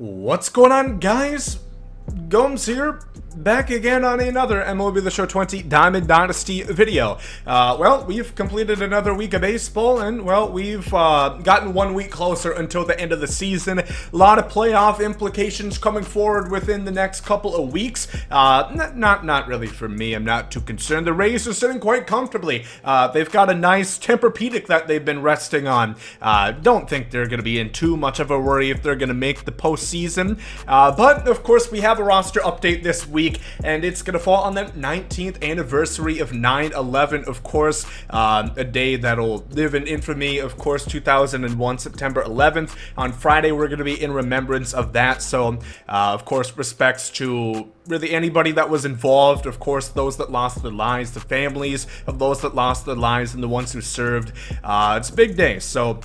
What's going on, guys? Gomes here, back again on another MLB The Show 20 Diamond Dynasty video. Well, we've completed another week of baseball, and, well, we've gotten 1 week closer until the end of the season. A lot of playoff implications coming forward within the next couple of weeks. Not really for me. I'm not too concerned. The Rays are sitting quite comfortably. They've got a nice Tempur-Pedic that they've been resting on. Don't think they're going to be in too much of a worry if they're going to make the postseason. But, of course, we have a roster update this week, and it's going to fall on the 19th anniversary of 9/11, of course, a day that'll live in infamy, of course, 2001, September 11th. On Friday, we're going to be in remembrance of that, so, of course, respects to really anybody that was involved, of course, those that lost their lives, the families of those that lost their lives, and the ones who served. It's a big day, so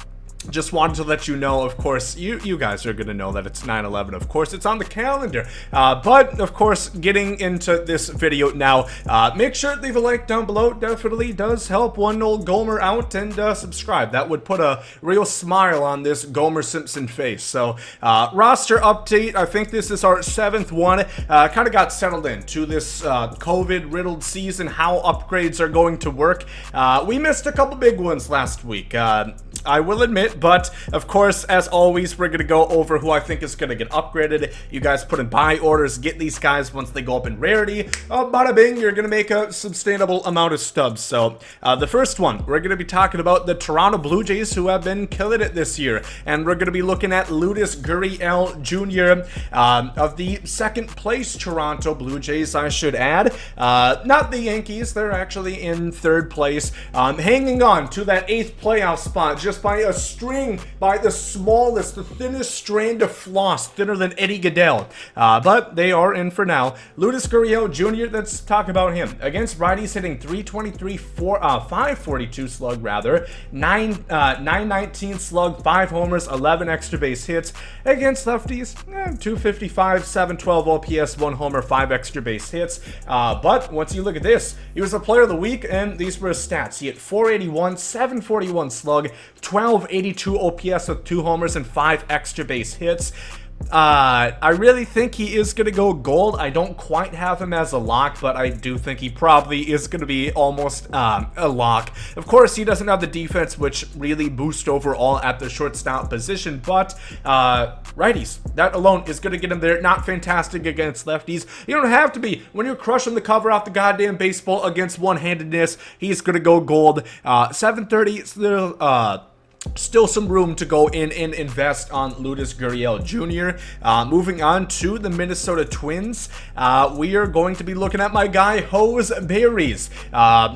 just wanted to let you know, of course, you guys are going to know that it's 9/11, of course, it's on the calendar. But, of course, getting into this video now, make sure to leave a like down below. Definitely does help one old Gomer out, and subscribe. That would put a real smile on this Gomer Simpson face. So, roster update, I think this is our 7th one. Kind of got settled into this COVID-riddled season, how upgrades are going to work. We missed a couple big ones last week, I will admit, but of course, as always, we're going to go over who I think is going to get upgraded. You guys put in buy orders, get these guys once they go up in rarity. Bada bing, you're going to make a sustainable amount of stubs. So, the first one, we're going to be talking about the Toronto Blue Jays, who have been killing it this year. And we're going to be looking at Lourdes Gurriel Jr. Of the second place Toronto Blue Jays, I should add. Not the Yankees, they're actually in third place. Hanging on to that 8th playoff spot just by a string, by the smallest, the thinnest strand of floss, thinner than Eddie Goodell. But they are in for now. Lourdes Gurriel Jr., let's talk about him. Against righties, hitting 323, 542 slug, rather. 919 slug, 5 homers, 11 extra base hits. Against lefties, 255, 712 OPS, 1 homer, 5 extra base hits. But once you look at this, he was a player of the week, and these were his stats. He hit 481, 741 slug, 1282 OPS with 2 homers and 5 extra base hits. I really think he is going to go gold. I don't quite have him as a lock, but I do think he probably is going to be almost a lock. Of course, he doesn't have the defense, which really boosts overall at the shortstop position, but righties, that alone is going to get him there. Not fantastic against lefties. You don't have to be. When you're crushing the cover off the goddamn baseball against one-handedness, he's going to go gold. 730, still some room to go in and invest on Lourdes Gurriel Jr. Moving on to the Minnesota Twins, we are going to be looking at my guy, Jose Berrios,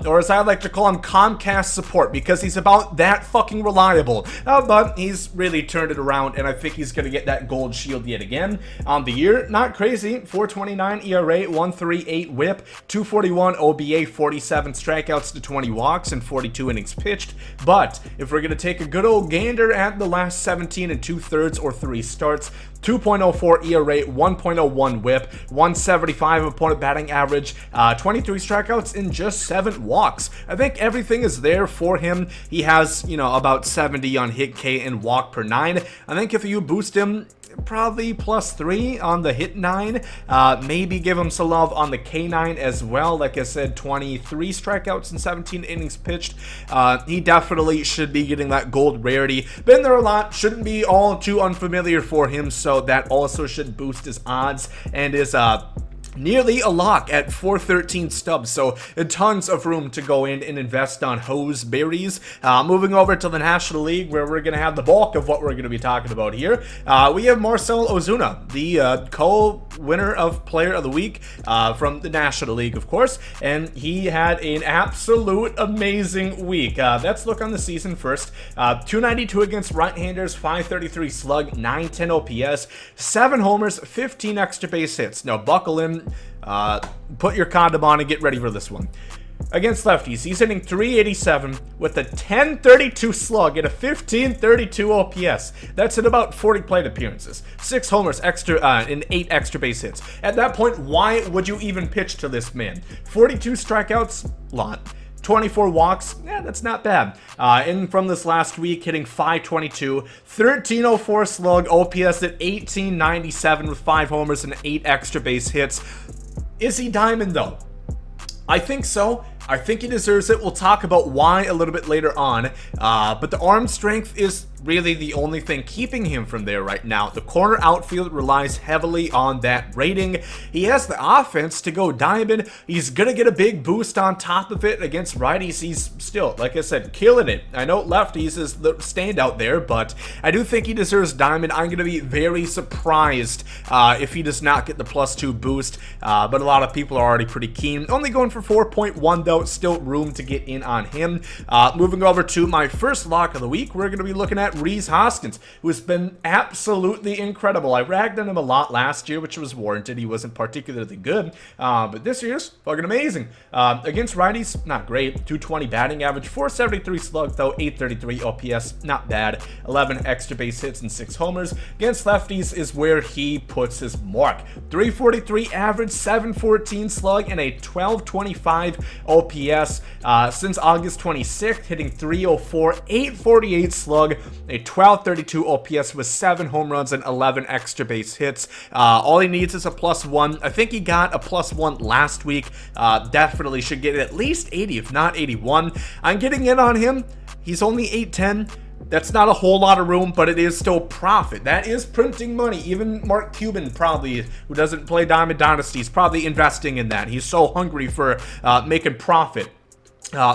or as I like to call him, Comcast support, because he's about that fucking reliable. But he's really turned it around, and I think he's going to get that gold shield yet again. On the year, not crazy. 4.29 ERA, 1.38 whip, 2.41 OBA, 47 strikeouts to 20 walks, and 42 innings pitched. But if we're going to take a good old gander at the last 17 2/3 or 3 starts, 2.04 ERA, 1.01 whip, 175 opponent batting average, 23 strikeouts in just 7 walks. I think everything is there for him. He has, about 70 on hit K and walk per 9. I think if you boost him, probably +3 on the hit 9, maybe give him some love on the K9 as well. Like I said, 23 strikeouts and 17 innings pitched. He definitely should be getting that gold rarity. Been there a lot, shouldn't be all too unfamiliar for him, so that also should boost his odds, and is nearly a lock at 413 stubs, so tons of room to go in and invest on Jose Berrios. Moving over to the National League, where we're going to have the bulk of what we're going to be talking about here. We have Marcel Ozuna, the co-winner of Player of the Week from the National League, of course, and he had an absolute amazing week. Let's look on the season first. 292 against right-handers, 533 slug, 910 OPS, 7 homers, 15 extra base hits. Now buckle in. Put your condom on and get ready for this one. Against lefties, he's hitting 387 with a 1032 slug and a 1532 OPS. That's in about 40 plate appearances, 6 homers extra and 8 extra base hits. At that point, why would you even pitch to this man? 42 strikeouts, lot. 24 walks, that's not bad. In from this last week, hitting 522, 1304 slug, OPS at 1897 with 5 homers and 8 extra base hits. Is he diamond though? I think so. I think he deserves it. We'll talk about why a little bit later on. But the arm strength is really the only thing keeping him from there right now. The corner outfield relies heavily on that rating. He has the offense to go diamond. He's going to get a big boost on top of it against righties. He's still, like I said, killing it. I know lefties is the standout there, but I do think he deserves diamond. I'm going to be very surprised if he does not get the +2 boost, but a lot of people are already pretty keen. Only going for 4.1 though, still room to get in on him. Moving over to my first lock of the week, we're going to be looking at Rhys Hoskins, who has been absolutely incredible. I ragged on him a lot last year, which was warranted. He wasn't particularly good, but this year's fucking amazing. Against righties, not great. 220 batting average, 473 slug though, 833 OPS, not bad. 11 extra base hits and 6 homers. Against lefties is where he puts his mark. 343 average, 714 slug, and a 1225 OPS. Since August 26th, hitting 304, 848 slug, a 1232 OPS with 7 home runs and 11 extra base hits. All he needs is a +1. I think he got a +1 last week. Definitely should get at least 80, if not 81. I'm getting in on him. He's only 810. That's not a whole lot of room, but it is still profit. That is printing money. Even Mark Cuban probably, who doesn't play Diamond Dynasty, is probably investing in that. He's so hungry for making profit.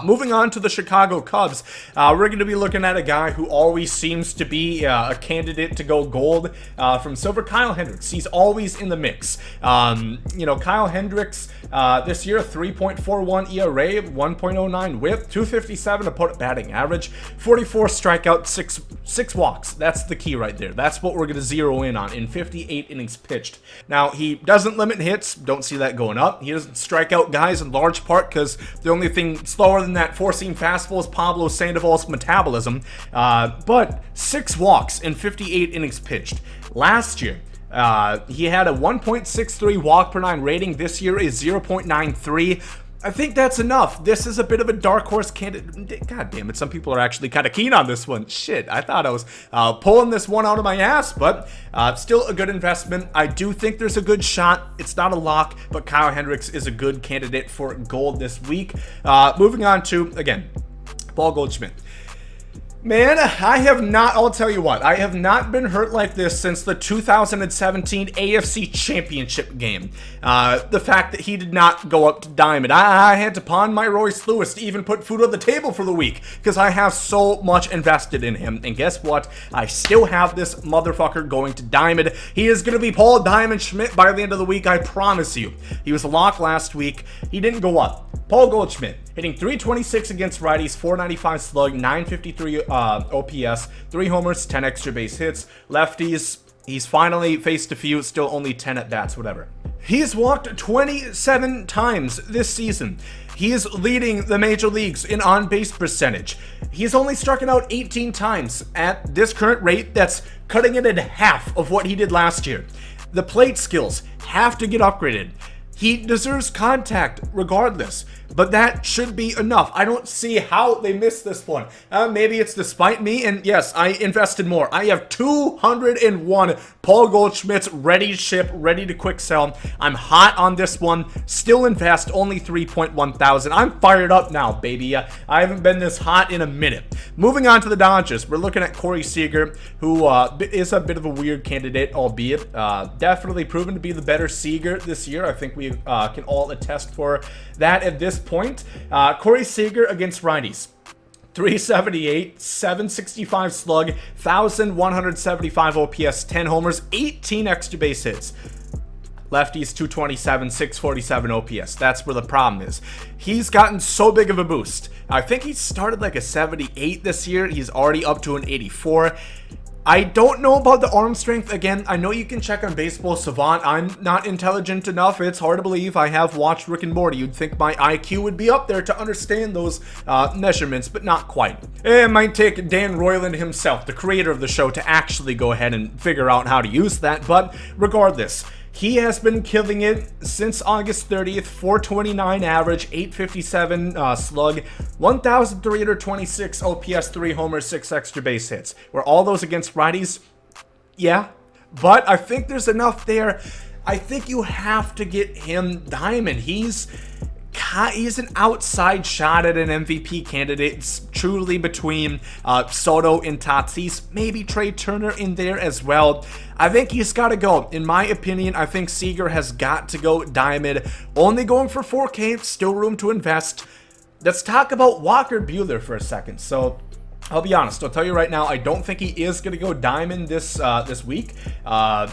Moving on to the Chicago Cubs, we're going to be looking at a guy who always seems to be a candidate to go gold from silver, Kyle Hendricks. He's always in the mix. You know, Kyle Hendricks this year, 3.41 ERA, 1.09 whip, 257 opponent batting average, 44 strikeout, 6 walks. That's the key right there. That's what we're going to zero in on in 58 innings pitched. Now, he doesn't limit hits. Don't see that going up. He doesn't strike out guys in large part because the only thing slower than that 4-seam fastball is Pablo Sandoval's metabolism, but 6 walks in 58 innings pitched. Last year, he had a 1.63 walk per 9 rating. This year is 0.93. I think that's enough. This is a bit of a dark horse candidate. God damn it, some people are actually kind of keen on this one. Shit, I thought I was pulling this one out of my ass, but still a good investment. I do think there's a good shot. It's not a lock, but Kyle Hendricks is a good candidate for gold this week. Moving on to, again, Paul Goldschmidt. Man, I'll tell you what, I have not been hurt like this since the 2017 AFC Championship game. The fact that he did not go up to diamond. I had to pawn my Royce Lewis to even put food on the table for the week because I have so much invested in him. And guess what? I still have this motherfucker going to diamond. He is going to be Paul Diamond Schmidt by the end of the week, I promise you. He was a lock last week. He didn't go up. Paul Goldschmidt, hitting 326 against righties, 495 slug, 953 OPS, 3 homers, 10 extra base hits. Lefties, he's finally faced a few, still only 10 at-bats, whatever. He's walked 27 times this season. He is leading the major leagues in on-base percentage. He's only struck out 18 times at this current rate. That's cutting it in half of what he did last year. The plate skills have to get upgraded. He deserves contact regardless, but that should be enough. I don't see how they missed this one. Maybe it's despite me, and yes, I invested more. I have 201 Paul Goldschmidt's ready to ship, ready to quick sell. I'm hot on this one. Still invest, only 3.1 thousand. I'm fired up now, baby. I haven't been this hot in a minute. Moving on to the Dodgers, we're looking at Corey Seager, who is a bit of a weird candidate, albeit definitely proven to be the better Seager this year. I think we can all attest for that at this point. Corey Seager against righties. 378, 765 slug, 1,175 OPS, 10 homers, 18 extra base hits. Lefties 227, 647 OPS. That's where the problem is. He's gotten so big of a boost. I think he started like a 78 this year. He's already up to an 84. I don't know about the arm strength. Again, I know you can check on Baseball Savant. I'm not intelligent enough. It's hard to believe. I have watched Rick and Morty. You'd think my IQ would be up there to understand those measurements, but not quite. It might take Dan Royland himself, the creator of the show, to actually go ahead and figure out how to use that. But regardless, He has been killing it since August 30th, 429 average, 857 slug, 1,326 OPS, 3 homers, 6 extra base hits. Were all those against righties? Yeah, but I think there's enough there. I think you have to get him diamond. He's an outside shot at an MVP candidate. It's truly between Soto and Tatis, maybe Trey Turner in there as well. I think he's got to go. In my opinion, I think Seager has got to go diamond. Only going for 4K, still room to invest. Let's talk about Walker Bueller for a second. So I'll be honest, I'll tell you right now, I don't think he is going to go diamond this week.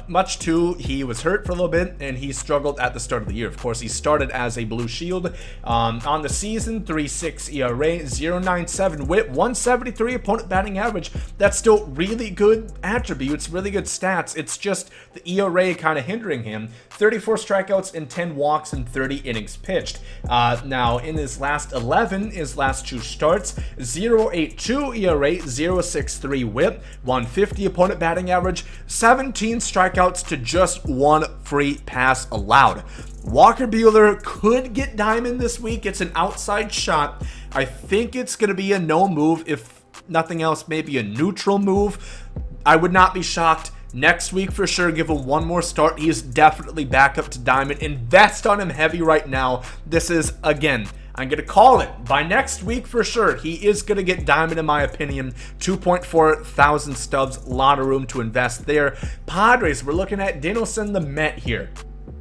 Much too, he was hurt for a little bit, and he struggled at the start of the year. Of course, he started as a Blue Shield. On the season, 3.6 ERA, 0.97 whip, 173 opponent batting average. That's still really good attributes, really good stats. It's just the ERA kind of hindering him. 34 strikeouts and 10 walks in 30 innings pitched. Now, in his last 11, his last 2 starts, 0.82 ERA, 0.63 whip, 150 opponent batting average, 17 strikeouts to just 1 free pass allowed. Walker Bueller could get diamond this week. It's an outside shot. I think it's going to be a no move. If nothing else, maybe a neutral move. I would not be shocked. Next week for sure, give him one more start. He's definitely back up to diamond. Invest on him heavy right now. This is, again, I'm going to call it. By next week for sure, he is going to get diamond in my opinion. 2.4 thousand stubs, a lot of room to invest there. Padres, we're looking at Dinosaur The Met here.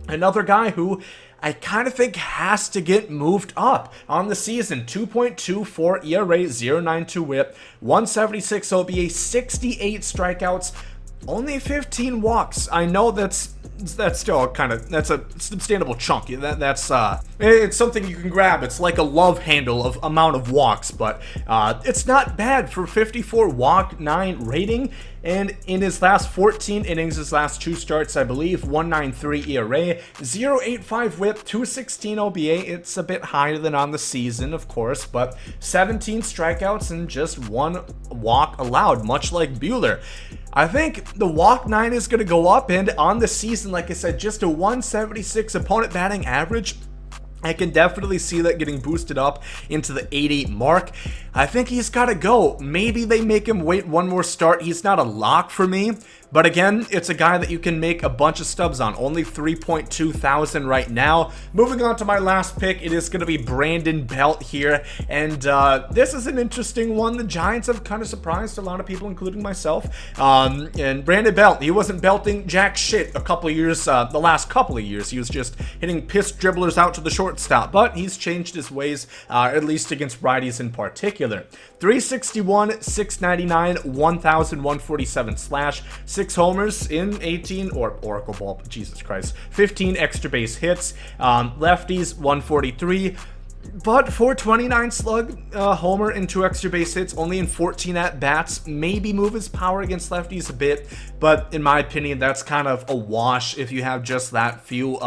Another guy who I kind of think has to get moved up on the season. 2.24 ERA, 0.92 whip, 176 OBA, 68 strikeouts, only 15 walks. I know that's still kind of, that's a substantiable chunk. That's it's something you can grab. It's like a love handle of amount of walks, but it's not bad for 54 walk 9 rating. And in his last 14 innings, his last 2 starts, I believe, 1.93 ERA, 0.85 whip, 2.16 OBA. It's a bit higher than on the season, of course, but 17 strikeouts and just 1 walk allowed, much like Bueller. I think the walk 9 is going to go up, and on the season, like I said, just a 176 opponent batting average. I can definitely see that getting boosted up into the 80 mark. I think he's got to go. Maybe they make him wait one more start. He's not a lock for me. But again, it's a guy that you can make a bunch of stubs on. Only 3.2 thousand right now. Moving on to my last pick, it is going to be Brandon Belt here. And this is an interesting one. The Giants have kind of surprised a lot of people, including myself. And Brandon Belt, he wasn't belting jack shit a couple of years, the last couple of years. He was just hitting piss dribblers out to the shortstop. But he's changed his ways, at least against righties in particular. 361, 699, 1,147 slash, 6 homers in 18, or Oracle Ball, Jesus Christ, 15 extra base hits, lefties 143, but 429 slug, homer and 2 extra base hits, only in 14 at-bats. Maybe move his power against lefties a bit, but in my opinion, that's kind of a wash if you have just that few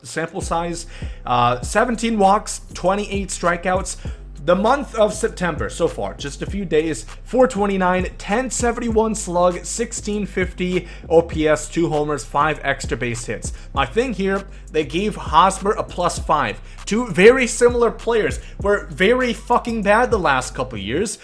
sample size. 17 walks, 28 strikeouts. The month of September so far, just a few days, 429, 1071 slug, 1650 OPS, 2 homers, 5 extra base hits. My thing here, they gave Hosmer a +5. 2 very similar players were very fucking bad the last couple years.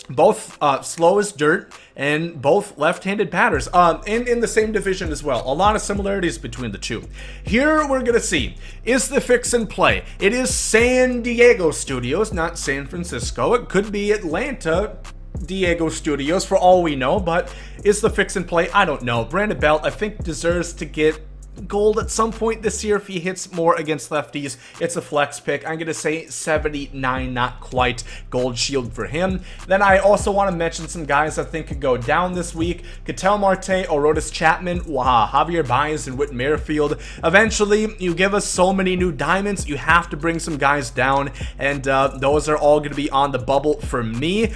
Both slow as dirt, and both left-handed batters, and in the same division as well. A lot of similarities between the two. Here we're gonna see, is the fix in play? It is San Diego Studios, not San Francisco. It could be Atlanta Diego Studios for all we know, but is the fix in play? I don't know. Brandon Belt, I think, deserves to get gold at some point this year if he hits more against lefties. It's a flex pick. I'm gonna say 79, not quite gold shield for him. Then I also want to mention some guys I think could go down this week. Ketel Marte, Aroldis Chapman, Javier Baez, and Whit Merrifield. Eventually, you give us so many new diamonds, you have to bring some guys down, and those are all going to be on the bubble for me.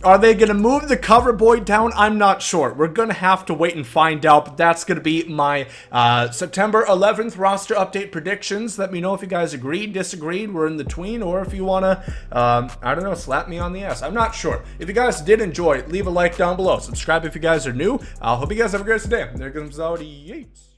Are they going to move the cover boy down? I'm not sure. We're going to have to wait and find out, but that's going to be my September 11th roster update predictions. Let me know if you guys agreed, disagreed, we're in the tween, or if you want to, I don't know, slap me on the ass. I'm not sure. If you guys did enjoy, leave a like down below. Subscribe if you guys are new. I hope you guys have a great day. There comes out Yates.